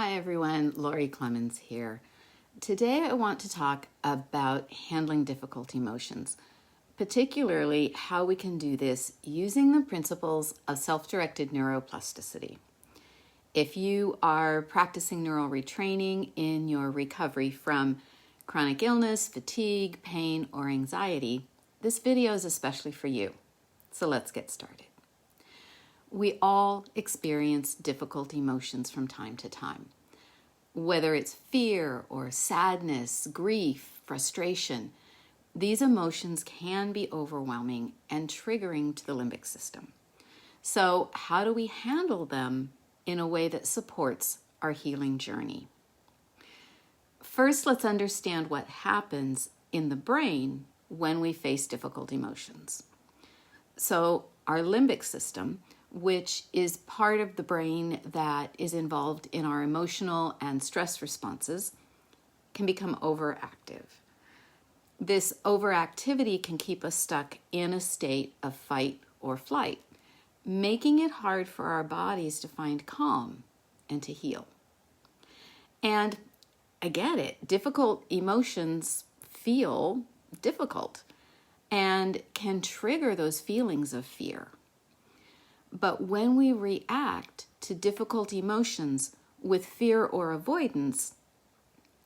Hi everyone, Lori Clemmons here. Today I want to talk about handling difficult emotions, particularly how we can do this using the principles of self-directed neuroplasticity. If you are practicing neural retraining in your recovery from chronic illness, fatigue, pain, or anxiety, this video is especially for you. So let's get started. We all experience difficult emotions from time to time. Whether it's fear or sadness, grief, frustration, these emotions can be overwhelming and triggering to the limbic system. So how do we handle them in a way that supports our healing journey? First, let's understand what happens in the brain when we face difficult emotions. So our limbic system, which is part of the brain that is involved in our emotional and stress responses, can become overactive. This overactivity can keep us stuck in a state of fight or flight, making it hard for our bodies to find calm and to heal. And I get it, difficult emotions feel difficult and can trigger those feelings of fear. But when we react to difficult emotions with fear or avoidance,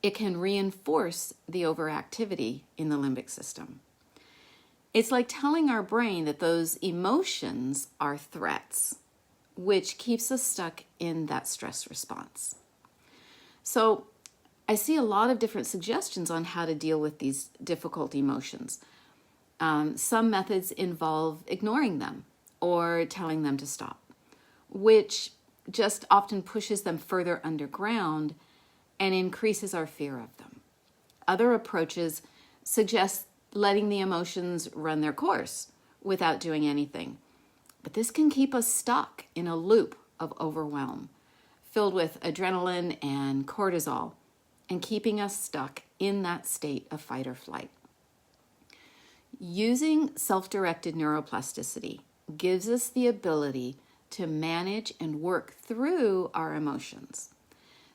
it can reinforce the overactivity in the limbic system. It's like telling our brain that those emotions are threats, which keeps us stuck in that stress response. So I see a lot of different suggestions on how to deal with these difficult emotions. Some methods involve ignoring them or telling them to stop, which just often pushes them further underground and increases our fear of them. Other approaches suggest letting the emotions run their course without doing anything. But this can keep us stuck in a loop of overwhelm, filled with adrenaline and cortisol, and keeping us stuck in that state of fight or flight. Using self-directed neuroplasticity gives us the ability to manage and work through our emotions,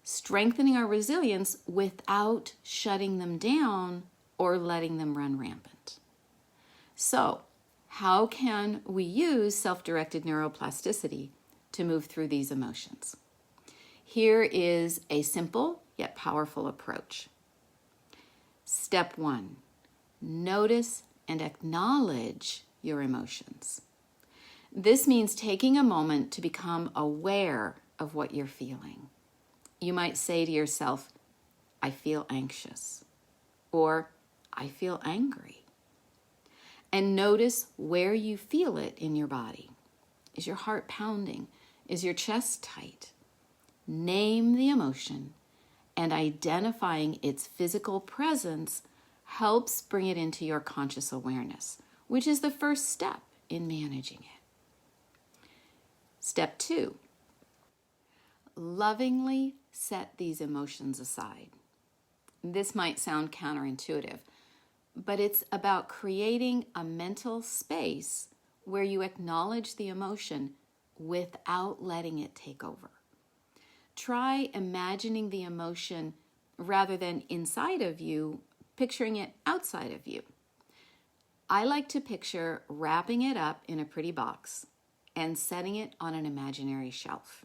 strengthening our resilience without shutting them down or letting them run rampant. So, how can we use self-directed neuroplasticity to move through these emotions? Here is a simple yet powerful approach. Step 1, notice and acknowledge your emotions. This means taking a moment to become aware of what you're feeling. You might say to yourself, I feel anxious, or I feel angry. And notice where you feel it in your body. Is your heart pounding? Is your chest tight? Name the emotion, and identifying its physical presence helps bring it into your conscious awareness, which is the first step in managing it. Step 2, lovingly set these emotions aside. This might sound counterintuitive, but it's about creating a mental space where you acknowledge the emotion without letting it take over. Try imagining the emotion rather than inside of you, picturing it outside of you. I like to picture wrapping it up in a pretty box and setting it on an imaginary shelf.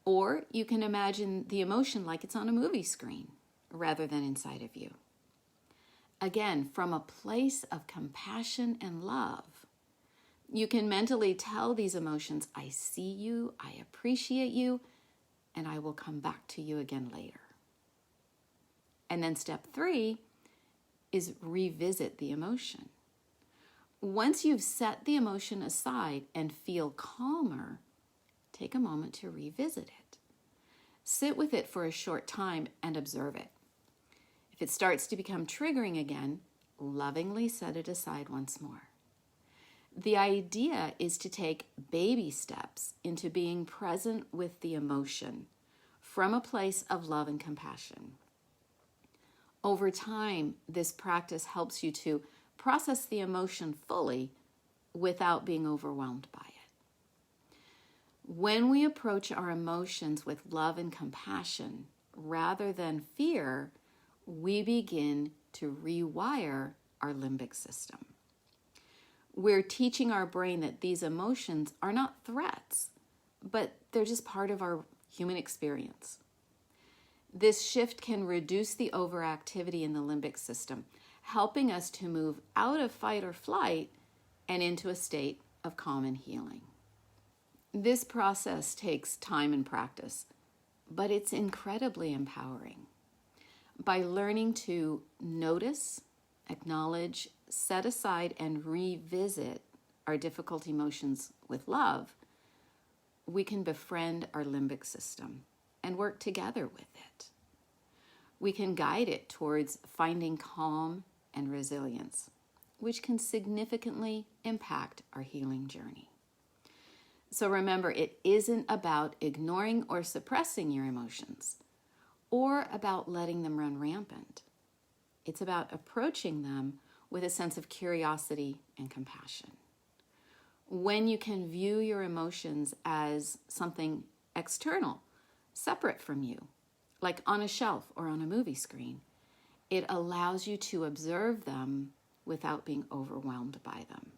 Or you can imagine the emotion like it's on a movie screen rather than inside of you. Again, from a place of compassion and love, you can mentally tell these emotions, I see you, I appreciate you, and I will come back to you again later. And then step 3 is revisit the emotion. Once you've set the emotion aside and feel calmer, take a moment to revisit it. Sit with it for a short time and observe it. If it starts to become triggering again, lovingly set it aside once more. The idea is to take baby steps into being present with the emotion from a place of love and compassion. Over time, this practice helps you to process the emotion fully without being overwhelmed by it. When we approach our emotions with love and compassion rather than fear, we begin to rewire our limbic system. We're teaching our brain that these emotions are not threats, but they're just part of our human experience. This shift can reduce the overactivity in the limbic system, helping us to move out of fight or flight and into a state of calm and healing. This process takes time and practice, but it's incredibly empowering. By learning to notice, acknowledge, set aside, and revisit our difficult emotions with love, we can befriend our limbic system and work together with it. We can guide it towards finding calm and resilience, which can significantly impact our healing journey. So remember, it isn't about ignoring or suppressing your emotions or about letting them run rampant. It's about approaching them with a sense of curiosity and compassion. When you can view your emotions as something external, separate from you, like on a shelf or on a movie screen, it allows you to observe them without being overwhelmed by them.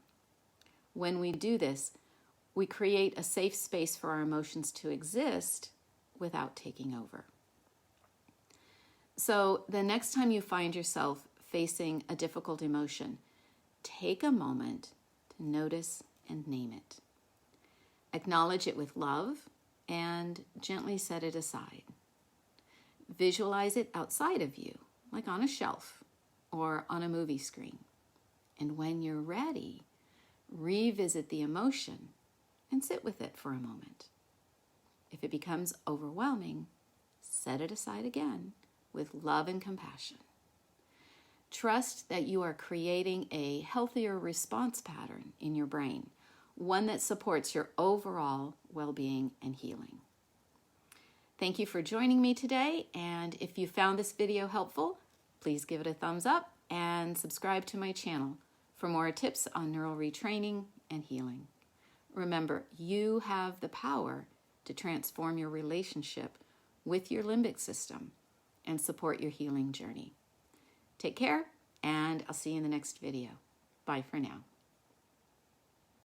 When we do this, we create a safe space for our emotions to exist without taking over. So the next time you find yourself facing a difficult emotion, take a moment to notice and name it. Acknowledge it with love and gently set it aside. Visualize it outside of you, like on a shelf or on a movie screen. And when you're ready, revisit the emotion and sit with it for a moment. If it becomes overwhelming, set it aside again with love and compassion. Trust that you are creating a healthier response pattern in your brain, one that supports your overall well-being and healing. Thank you for joining me today, and if you found this video helpful, please give it a thumbs up and subscribe to my channel for more tips on neural retraining and healing. Remember, you have the power to transform your relationship with your limbic system and support your healing journey. Take care, and I'll see you in the next video. Bye for now.